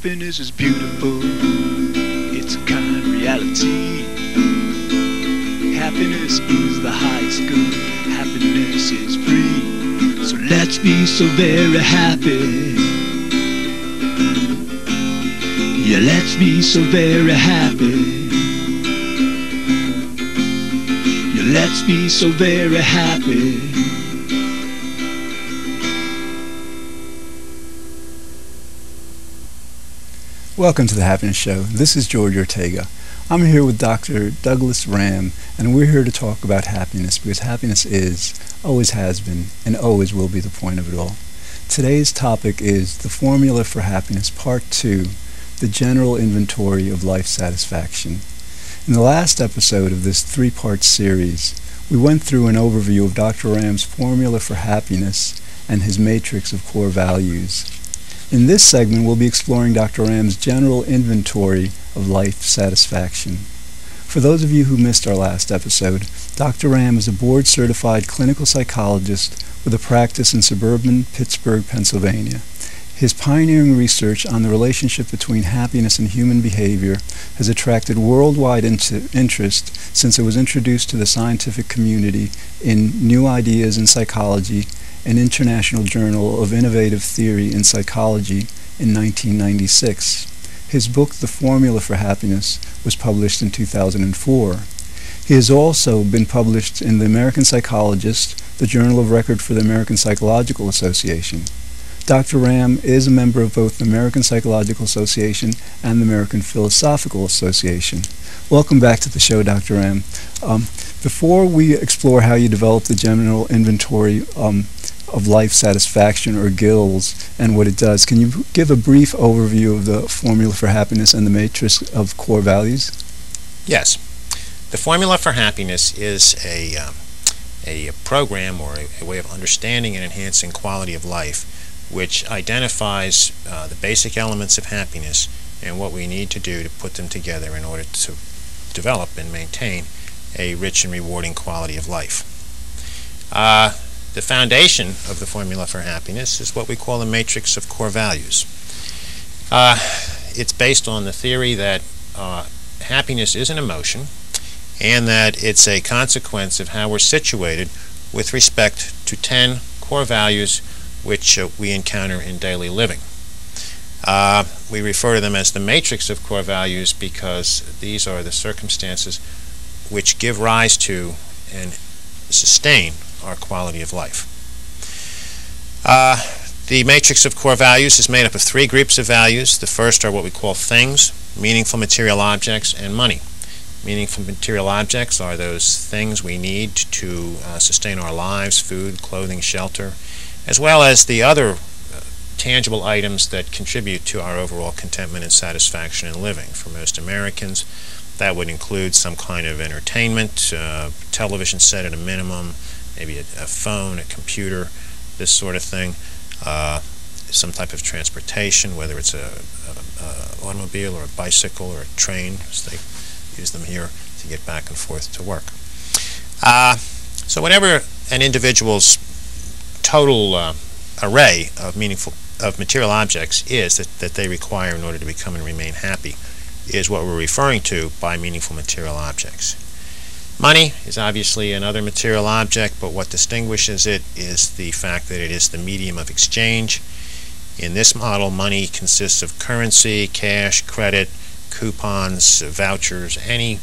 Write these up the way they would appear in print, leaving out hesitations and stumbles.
Happiness is beautiful, it's a kind reality. Happiness is the highest good, happiness is free. So let's be so very happy. Yeah, let's be so very happy. Yeah, let's be so very happy. Welcome to the Happiness Show. This is George Ortega. I'm here with Dr. Douglas Ram, and we're here to talk about happiness because happiness is, always has been, and always will be the point of it all. Today's topic is the Formula for Happiness, Part 2, the General Inventory of Life Satisfaction. In the last episode of this three-part series, we went through an overview of Dr. Ram's Formula for Happiness and his matrix of core values. In this segment, we'll be exploring Dr. Ram's general inventory of life satisfaction. For those of you who missed our last episode, Dr. Ram is a board-certified clinical psychologist with a practice in suburban Pittsburgh, Pennsylvania. His pioneering research on the relationship between happiness and human behavior has attracted worldwide interest since it was introduced to the scientific community in New Ideas in Psychology, an International Journal of Innovative Theory in Psychology, in 1996. His book, The Formula for Happiness, was published in 2004. He has also been published in The American Psychologist, the journal of record for the American Psychological Association. Dr. Ram is a member of both the American Psychological Association and the American Philosophical Association. Welcome back to the show, Dr. Ram. Before we explore how you develop the general inventory of life satisfaction, or GILS, and what it does, can you give a brief overview of the Formula for Happiness and the matrix of core values? Yes. The Formula for Happiness is a program or a way of understanding and enhancing quality of life, which identifies the basic elements of happiness and what we need to do to put them together in order to develop and maintain a rich and rewarding quality of life. The foundation of the Formula for Happiness is what we call a matrix of core values. It's based on the theory that happiness is an emotion and that it's a consequence of how we're situated with respect to 10 core values which we encounter in daily living. We refer to them as the matrix of core values because these are the circumstances which give rise to and sustain our quality of life. The matrix of core values is made up of three groups of values. The first are what we call things, meaningful material objects, and money. Meaningful material objects are those things we need to sustain our lives: food, clothing, shelter, as well as the other tangible items that contribute to our overall contentment and satisfaction in living. For most Americans, that would include some kind of entertainment, television set at a minimum, maybe a phone, a computer, this sort of thing, some type of transportation, whether it's an automobile or a bicycle or a train, as they use them here to get back and forth to work. So whatever an individual's total array of material objects is that they require in order to become and remain happy is what we're referring to by meaningful material objects. Money is obviously another material object, but what distinguishes it is the fact that it is the medium of exchange. In this model, money consists of currency, cash, credit, coupons, vouchers, any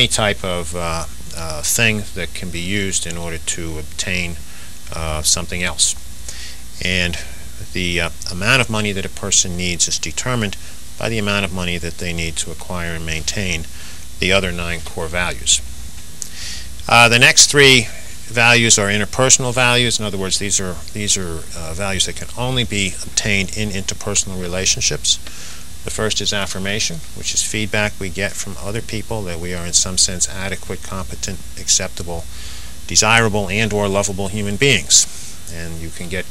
type of thing that can be used in order to obtain something else. And the amount of money that a person needs is determined by the amount of money that they need to acquire and maintain the other 9 core values. The next 3 values are interpersonal values. In other words, these are values that can only be obtained in interpersonal relationships. The first is affirmation, which is feedback we get from other people that we are in some sense adequate, competent, acceptable, desirable, and or lovable human beings. And you can get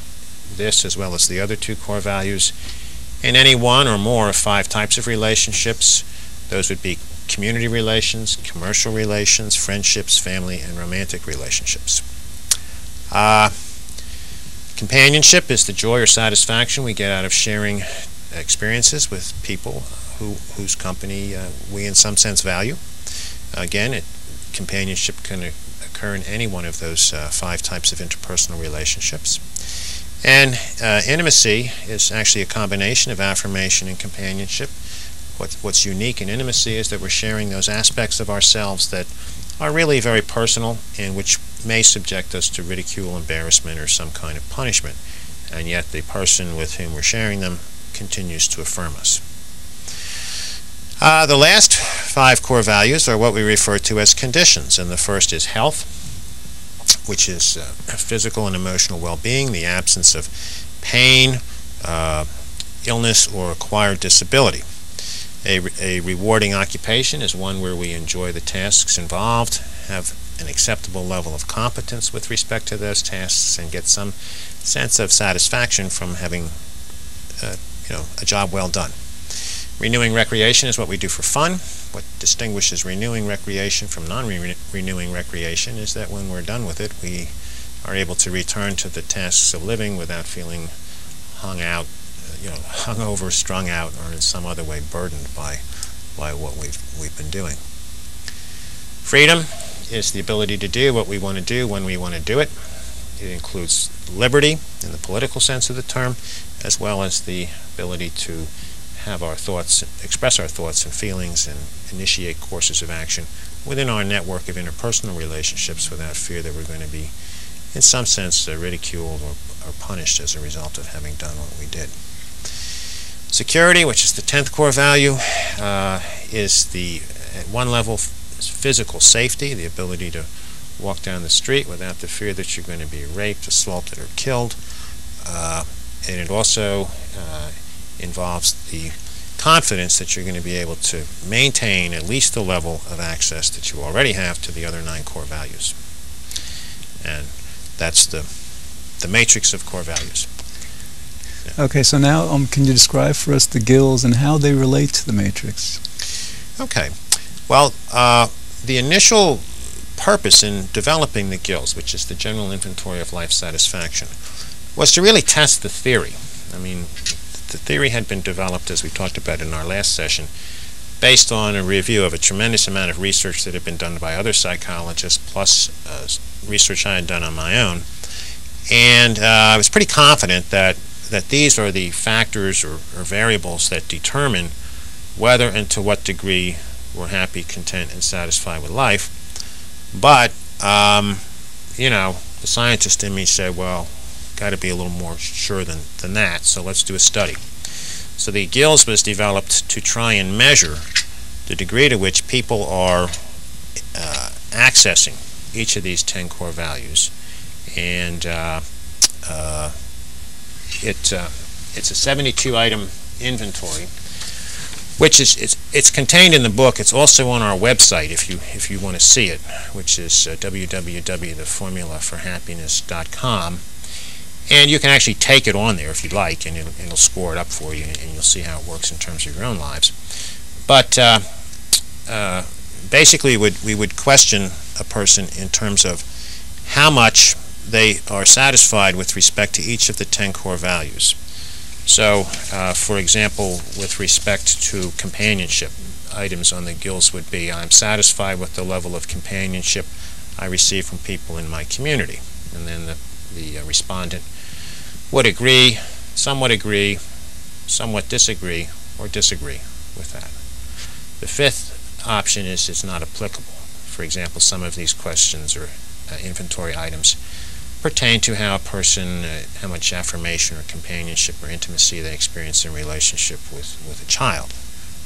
this as well as the other 2 core values in any one or more of 5 types of relationships. Those would be community relations, commercial relations, friendships, family, and romantic relationships. Companionship is the joy or satisfaction we get out of sharing experiences with people whose company we in some sense value. Again, companionship can occur in any one of those 5 types of interpersonal relationships. And intimacy is actually a combination of affirmation and companionship. What's unique in intimacy is that we're sharing those aspects of ourselves that are really very personal and which may subject us to ridicule, embarrassment, or some kind of punishment. And yet the person with whom we're sharing them continues to affirm us. The last 5 core values are what we refer to as conditions, and the first is health, which is physical and emotional well-being, the absence of pain, illness, or acquired disability. A rewarding occupation is one where we enjoy the tasks involved, have an acceptable level of competence with respect to those tasks, and get some sense of satisfaction from having a job well done. Renewing recreation is what we do for fun. What distinguishes renewing recreation from non-renewing recreation is that when we're done with it, we are able to return to the tasks of living without feeling hung over, strung out, or in some other way burdened by what we've been doing. Freedom is the ability to do what we want to do when we want to do it. It includes liberty in the political sense of the term, as well as the ability to have our thoughts, express our thoughts and feelings, and initiate courses of action within our network of interpersonal relationships without fear that we're going to be, in some sense, ridiculed or punished as a result of having done what we did. Security, which is the 10th core value, is at one level physical safety, the ability to walk down the street without the fear that you're going to be raped, assaulted, or killed. And it also involves the confidence that you're going to be able to maintain at least the level of access that you already have to the other 9 core values. And that's the matrix of core values. Yeah. Okay, so now can you describe for us the gills and how they relate to the matrix? Okay. Well, the initial purpose in developing the gills, which is the general inventory of life satisfaction, was to really test the theory. I mean, the theory had been developed, as we talked about in our last session, based on a review of a tremendous amount of research that had been done by other psychologists, plus research I had done on my own. And I was pretty confident that these are the factors or variables that determine whether and to what degree we're happy, content, and satisfied with life. But, the scientist in me said, well, got to be a little more sure than that, so let's do a study. So the gills was developed to try and measure the degree to which people are accessing each of these 10 core values. And it's a 72-item inventory, which it's contained in the book. It's also on our website if you want to see it, which is www.theformulaforhappiness.com. And you can actually take it on there if you'd like, and it'll score it up for you, and you'll see how it works in terms of your own lives. But basically, we would question a person in terms of how much they are satisfied with respect to each of the 10 core values. So, for example, with respect to companionship, items on the gills would be, I'm satisfied with the level of companionship I receive from people in my community. And then the respondent would agree, somewhat disagree, or disagree with that. The 5th option is it's not applicable. For example, some of these questions or inventory items pertain to how a person, how much affirmation or companionship or intimacy they experience in relationship with a child.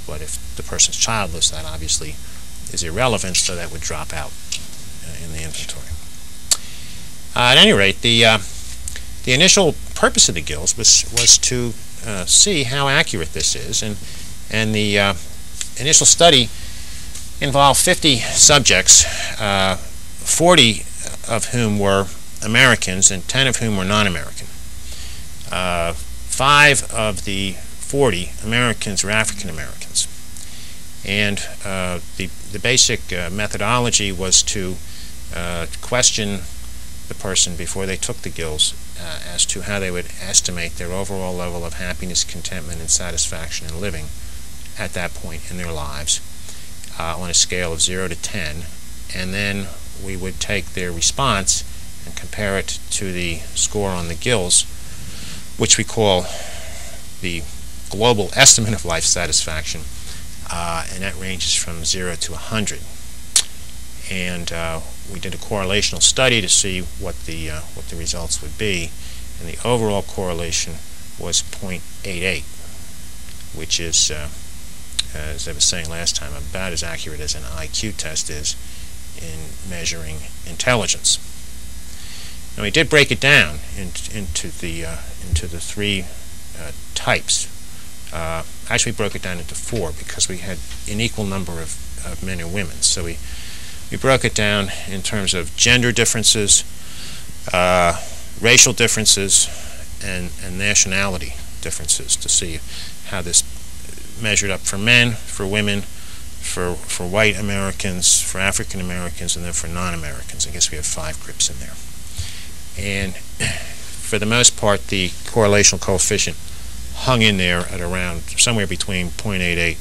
But if the person's childless, that obviously is irrelevant, so that would drop out in the inventory. At any rate, the initial purpose of the gills was to see how accurate this is, and the initial study involved 50 subjects, 40 of whom were Americans and 10 of whom were non-American. 5 of the 40 Americans were African Americans, and the basic methodology was to question the person before they took the gills as to how they would estimate their overall level of happiness, contentment, and satisfaction in living at that point in their lives on a scale of 0 to 10, and then we would take their response and compare it to the score on the gills, which we call the global estimate of life satisfaction, and that ranges from 0 to 100. And we did a correlational study to see what the results would be, and the overall correlation was 0.88, which is, as I was saying last time, about as accurate as an IQ test is in measuring intelligence. Now we did break it down into the three types. Actually, we broke it down into 4 because we had an equal number of men and women. So we broke it down in terms of gender differences, racial differences, and nationality differences to see how this measured up for men, for women, for white Americans, for African Americans, and then for non-Americans. I guess we have 5 groups in there. And for the most part, the correlational coefficient hung in there at around somewhere between 0.88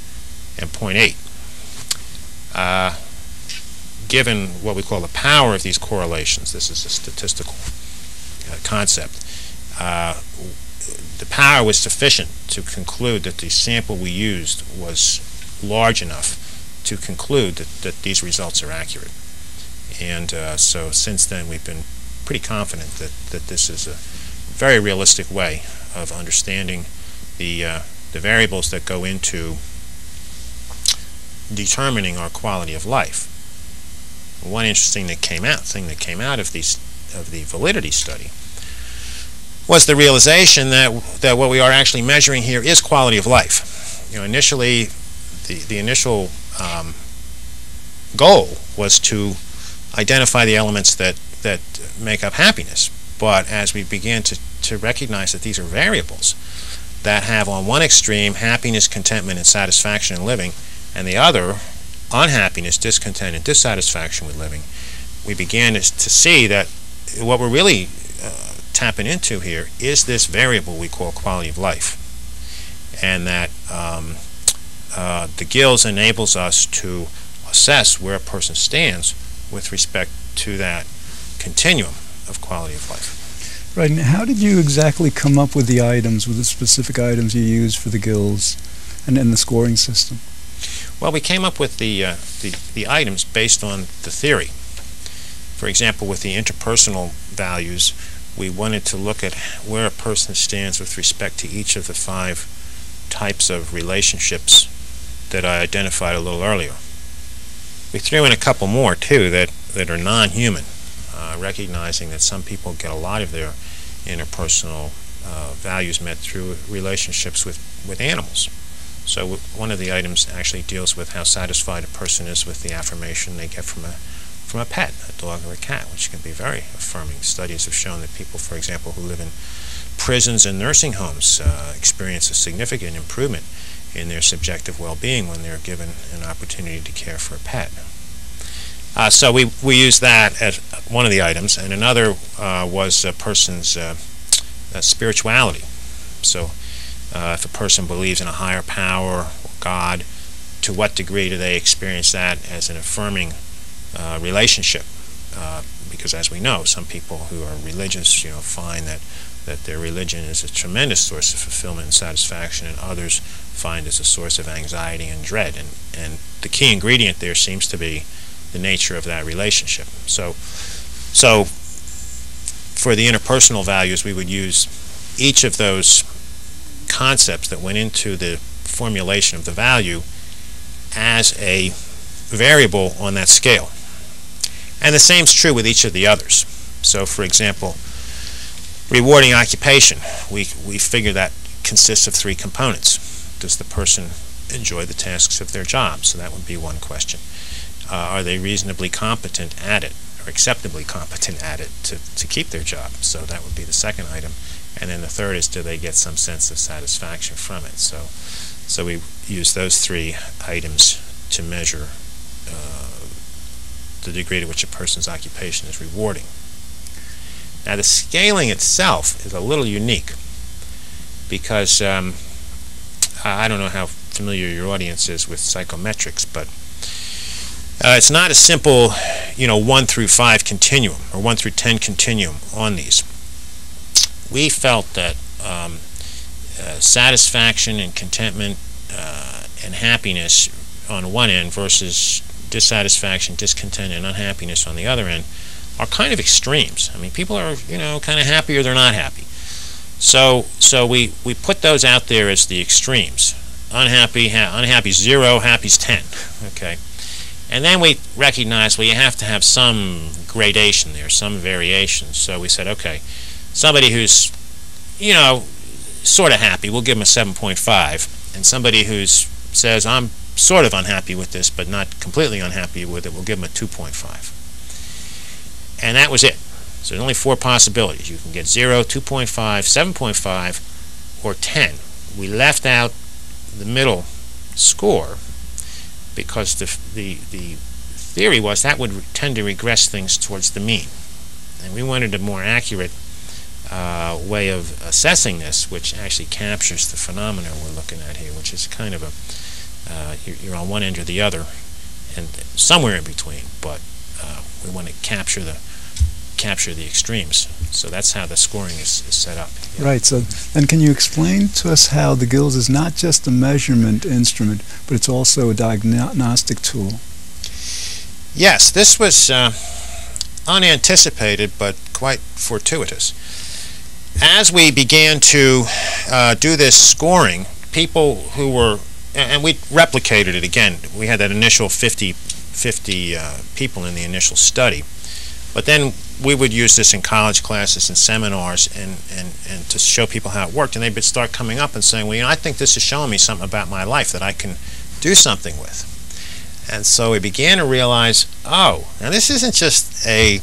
and 0.8. Given what we call the power of these correlations, this is a statistical concept, the power was sufficient to conclude that the sample we used was large enough to conclude that these results are accurate. And so since then we've been pretty confident that this is a very realistic way of understanding the variables that go into determining our quality of life. One interesting thing that came out of the validity study was the realization that what we are actually measuring here is quality of life. Initially, the initial goal was to identify the elements that make up happiness. But as we began to recognize that these are variables that have on one extreme happiness, contentment, and satisfaction in living, and the other unhappiness, discontent, and dissatisfaction with living, we began to see that what we're really tapping into here is this variable we call quality of life, and that the gills enables us to assess where a person stands with respect to that continuum of quality of life. Right, and how did you exactly come up with the items, with the specific items you used for the gills and the scoring system? Well, we came up with the items based on the theory. For example, with the interpersonal values, we wanted to look at where a person stands with respect to each of the 5 types of relationships that I identified a little earlier. We threw in a couple more, too, that are non-human, recognizing that some people get a lot of their interpersonal values met through relationships with animals. So one of the items actually deals with how satisfied a person is with the affirmation they get from a pet, a dog or a cat, which can be very affirming. Studies have shown that people, for example, who live in prisons and nursing homes experience a significant improvement in their subjective well-being when they're given an opportunity to care for a pet. So we use that as one of the items, and another was a person's spirituality. So if a person believes in a higher power or God, to what degree do they experience that as an affirming relationship? Because as we know, some people who are religious, find that their religion is a tremendous source of fulfillment and satisfaction, and others find it's a source of anxiety and dread. And the key ingredient there seems to be the nature of that relationship. So for the interpersonal values, we would use each of those concepts that went into the formulation of the value as a variable on that scale. And the same is true with each of the others. So for example, rewarding occupation, we figure that consists of 3 components. Does the person enjoy the tasks of their job? So that would be one question. Are they reasonably competent at it, or acceptably competent at it to keep their job? So that would be the second item. And then the third is, do they get some sense of satisfaction from it? So we use those 3 items to measure the degree to which a person's occupation is rewarding. Now the scaling itself is a little unique because I don't know how familiar your audience is with psychometrics, but it's not a simple, 1 through 5 continuum or 1 through 10 continuum on these. We felt that satisfaction and contentment and happiness on one end versus dissatisfaction, discontent, and unhappiness on the other end are kind of extremes. I mean, people are, kind of happy or they're not happy. So we put those out there as the extremes. Unhappy 0, happy's 10. Okay. And then we recognized, well, you have to have some gradation there, some variation. So we said, okay, somebody who's, sort of happy, we'll give them a 7.5. And somebody who says, I'm sort of unhappy with this, but not completely unhappy with it, we'll give them a 2.5. And that was it. So there's only 4 possibilities. You can get 0, 2.5, 7.5, or 10. We left out the middle score because the theory was that would tend to regress things towards the mean. And we wanted a more accurate way of assessing this, which actually captures the phenomena we're looking at here, which is kind of you're on one end or the other, and somewhere in between. But we want to capture the extremes. So that's how the scoring is set up. Yeah. Right. So, and can you explain to us how the gills is not just a measurement instrument, but it's also a diagnostic tool? Yes, this was unanticipated, but quite fortuitous. As we began to do this scoring, people who were, and we replicated it again. We had that initial 50 people in the initial study. But then we would use this in college classes and seminars and to show people how it worked. And they would start coming up and saying, well, I think this is showing me something about my life that I can do something with. And so we began to realize, oh, now this isn't just a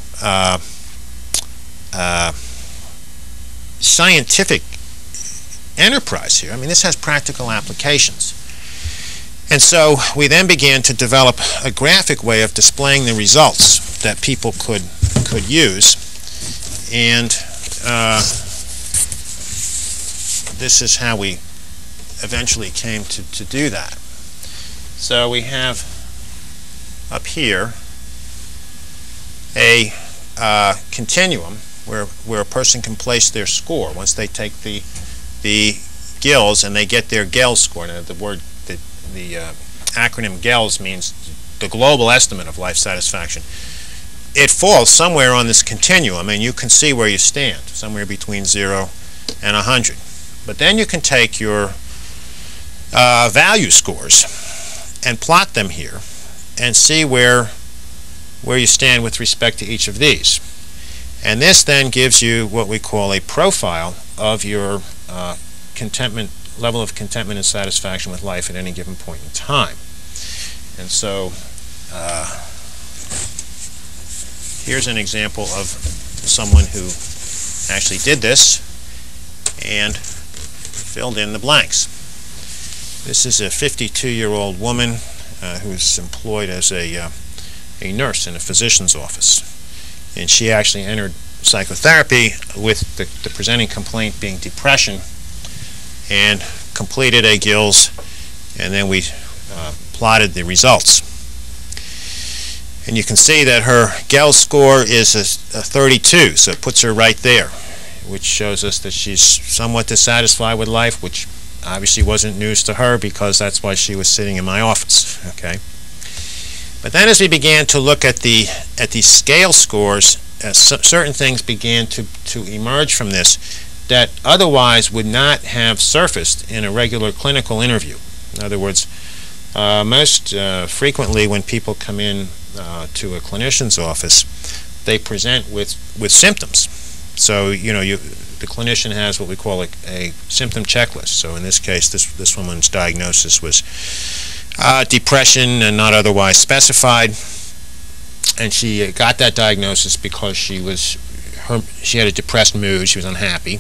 scientific enterprise here. I mean, this has practical applications. And so we then began to develop a graphic way of displaying the results that people could use, and this is how we eventually came to do that. So we have up here a continuum where a person can place their score once they take the GILS and they get their GELS score. Now the acronym GELS means the global estimate of life satisfaction. It falls somewhere on this continuum, and you can see where you stand, somewhere between 0 and 100. But then you can take your value scores and plot them here and see where you stand with respect to each of these. And this then gives you what we call a profile of your contentment, level of contentment and satisfaction with life at any given point in time. And so here's an example of someone who actually did this and filled in the blanks. This is a 52-year-old woman who's employed as a nurse in a physician's office. And she actually entered psychotherapy with the presenting complaint being depression, and completed a GILS, and then we plotted the results. And you can see that her GELS score is a 32, so it puts her right there, which shows us that she's somewhat dissatisfied with life, which obviously wasn't news to her because that's why she was sitting in my office. Okay. But then as we began to look at these scale scores, certain things began to emerge from this that otherwise would not have surfaced in a regular clinical interview. In other words, most frequently when people come in to a clinician's office, they present with symptoms. So the clinician has what we call a symptom checklist. So in this case, this woman's diagnosis was depression and not otherwise specified, and she got that diagnosis because she had a depressed mood. She was unhappy.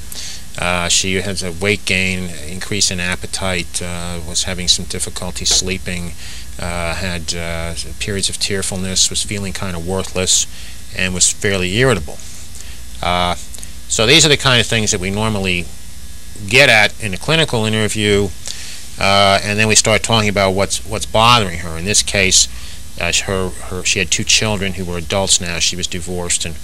She has a weight gain, increase in appetite, was having some difficulty sleeping, had periods of tearfulness, was feeling kind of worthless, and was fairly irritable. So these are the kind of things that we normally get at in a clinical interview, and then we start talking about what's bothering her. In this case, she had 2 children who were adults now. She was divorced, and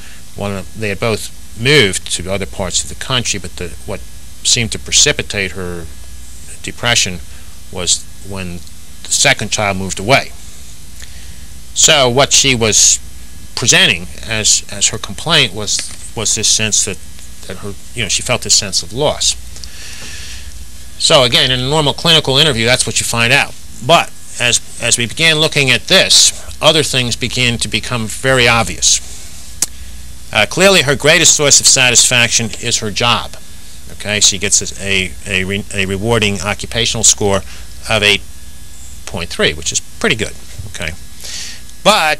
they had both moved to other parts of the country, but what seemed to precipitate her depression was when the second child moved away. So what she was presenting as her complaint was this sense that her, she felt this sense of loss. So again, in a normal clinical interview, that's what you find out. But as we began looking at this, other things began to become very obvious. Clearly, her greatest source of satisfaction is her job. Okay, she gets a rewarding occupational score of 8.3, which is pretty good. Okay, but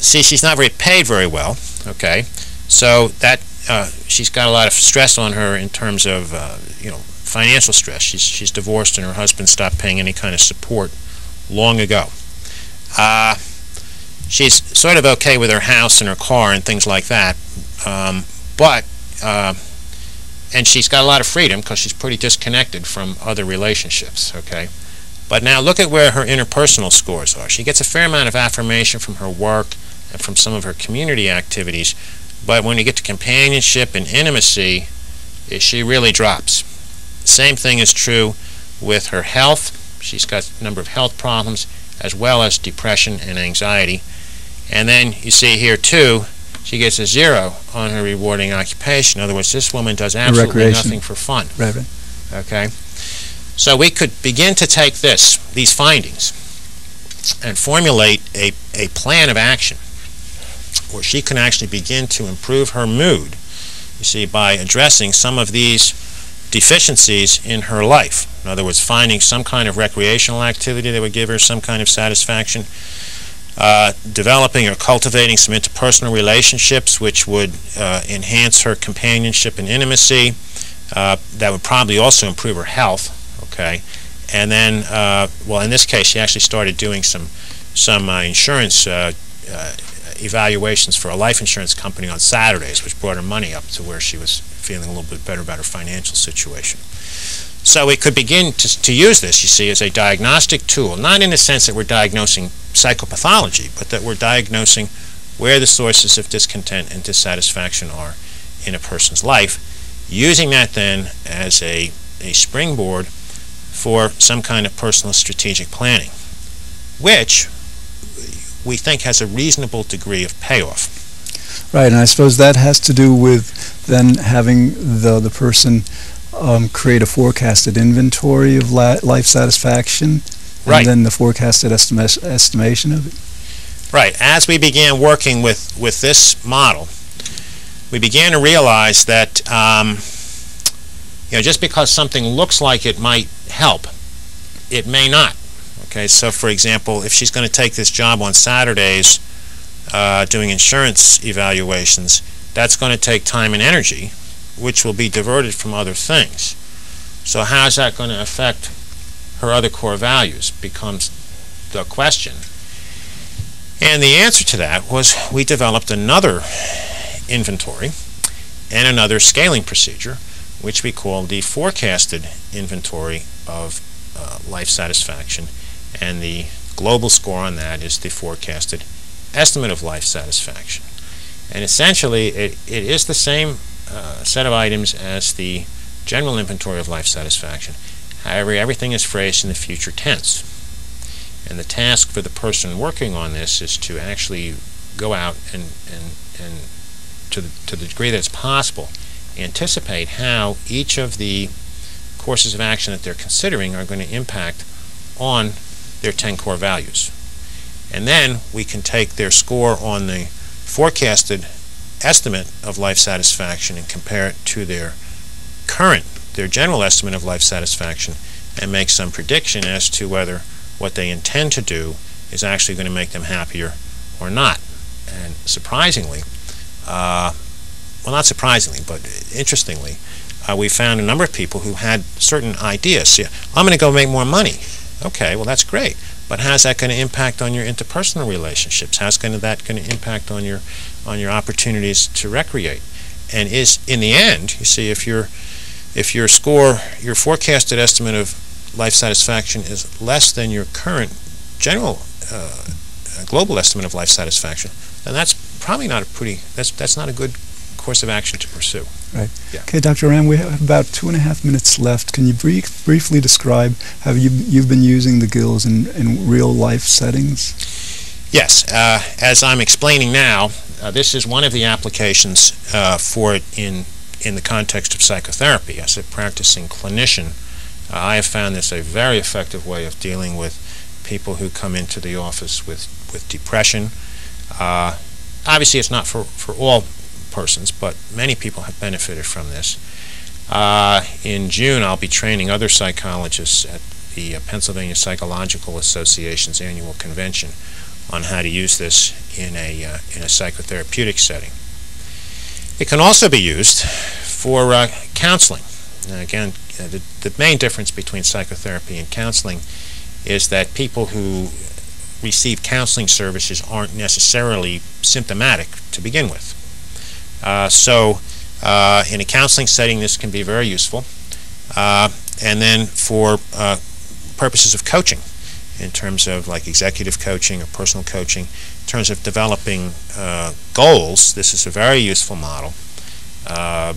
see, she's not paid very well. Okay, so that she's got a lot of stress on her in terms of financial stress. She's divorced, and her husband stopped paying any kind of support long ago. She's sort of okay with her house and her car and things like that, and she's got a lot of freedom because she's pretty disconnected from other relationships. Okay, but now look at where her interpersonal scores are. She gets a fair amount of affirmation from her work and from some of her community activities, but when you get to companionship and intimacy, she really drops. Same thing is true with her health. She's got a number of health problems as well as depression and anxiety. And then you see here too, she gets a 0 on her rewarding occupation. In other words, this woman does absolutely nothing for fun. Right. Okay? So we could begin to take these findings and formulate a plan of action where she can actually begin to improve her mood, you see, by addressing some of these deficiencies in her life. In other words, finding some kind of recreational activity that would give her some kind of satisfaction, developing or cultivating some interpersonal relationships which would enhance her companionship and intimacy. That would probably also improve her health. Okay, and then, well, in this case, she actually started doing some insurance evaluations for a life insurance company on Saturdays, which brought her money up to where she was feeling a little bit better about her financial situation. So we could begin to use this, you see, as a diagnostic tool, not in the sense that we're diagnosing psychopathology, but that we're diagnosing where the sources of discontent and dissatisfaction are in a person's life, using that then as a springboard for some kind of personal strategic planning, which we think has a reasonable degree of payoff. Right, and I suppose that has to do with then having the person create a forecasted inventory of life satisfaction, and then the forecasted estimation of it. Right. As we began working with this model, we began to realize that just because something looks like it might help, it may not. Okay, so for example, if she's going to take this job on Saturdays doing insurance evaluations, that's going to take time and energy, which will be diverted from other things. So how is that going to affect her other core values becomes the question. And the answer to that was we developed another inventory and another scaling procedure, which we call the forecasted inventory of life satisfaction, and the global score on that is the forecasted estimate of life satisfaction. And essentially it is the same set of items as the general inventory of life satisfaction. However, everything is phrased in the future tense. And the task for the person working on this is to actually go out and to the degree that it's possible, anticipate how each of the courses of action that they're considering are going to impact on their 10 core values. And then we can take their score on the forecasted estimate of life satisfaction and compare it to their general estimate of life satisfaction, and make some prediction as to whether what they intend to do is actually going to make them happier or not. And surprisingly, well, not surprisingly, but interestingly, we found a number of people who had certain ideas. Yeah, I'm going to go make more money. Okay, well, that's great. But how's that going to impact on your interpersonal relationships? How's that going to impact on your opportunities to recreate? and is, in the end, you see, if your score, your forecasted estimate of life satisfaction is less than your current general global estimate of life satisfaction, then that's probably not that's not a good course of action to pursue. Right. Yeah. Okay, Dr. Ram, we have about 2.5 minutes left. Can you briefly describe how you've been using the gills in real life settings? Yes. As I'm explaining now, this is one of the applications for it in the context of psychotherapy. As a practicing clinician, I have found this a very effective way of dealing with people who come into the office with depression. Obviously, it's not for all persons, but many people have benefited from this. In June, I'll be training other psychologists at the Pennsylvania Psychological Association's annual convention on how to use this in a psychotherapeutic setting. It can also be used for counseling. Again, the main difference between psychotherapy and counseling is that people who receive counseling services aren't necessarily symptomatic to begin with. So in a counseling setting, this can be very useful. And then for purposes of coaching, in terms of like executive coaching or personal coaching, in terms of developing goals, this is a very useful model.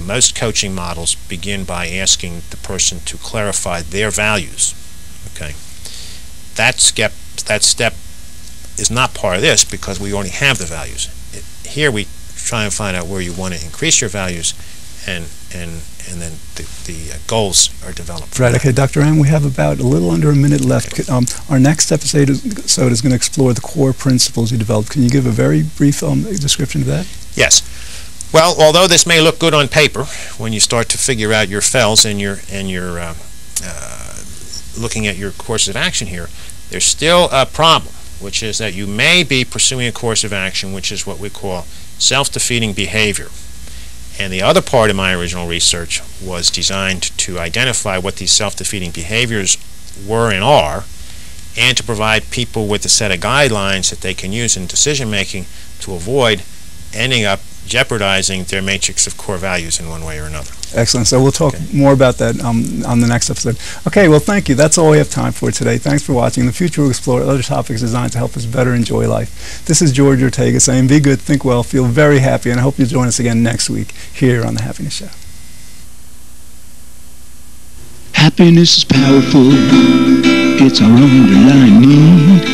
Most coaching models begin by asking the person to clarify their values. Okay, that step is not part of this because we already have the values. Here we try and find out where you want to increase your values, and then the goals are developed. Right. Okay, Dr. Ram, we have about a little under a minute left. Okay. Our next episode is going to explore the core principles you developed. Can you give a very brief description of that? Yes. Well, although this may look good on paper, when you start to figure out your fells and you're looking at your courses of action here, there's still a problem, which is that you may be pursuing a course of action which is what we call self-defeating behavior. And the other part of my original research was designed to identify what these self-defeating behaviors were and are, and to provide people with a set of guidelines that they can use in decision-making to avoid ending up jeopardizing their matrix of core values in one way or another. Excellent. So we'll talk more about that on the next episode. Okay, well, thank you. That's all we have time for today. Thanks for watching. In the future, we'll explore other topics designed to help us better enjoy life. This is George Ortega saying be good, think well, feel very happy, and I hope you'll join us again next week here on The Happiness Show. Happiness is powerful. It's our underlying need.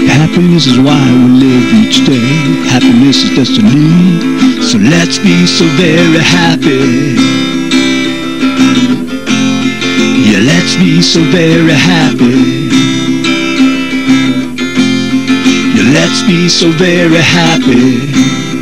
Happiness is why we live each day. Happiness is destiny. So let's be so very happy. Yeah, let's be so very happy. Yeah, let's be so very happy.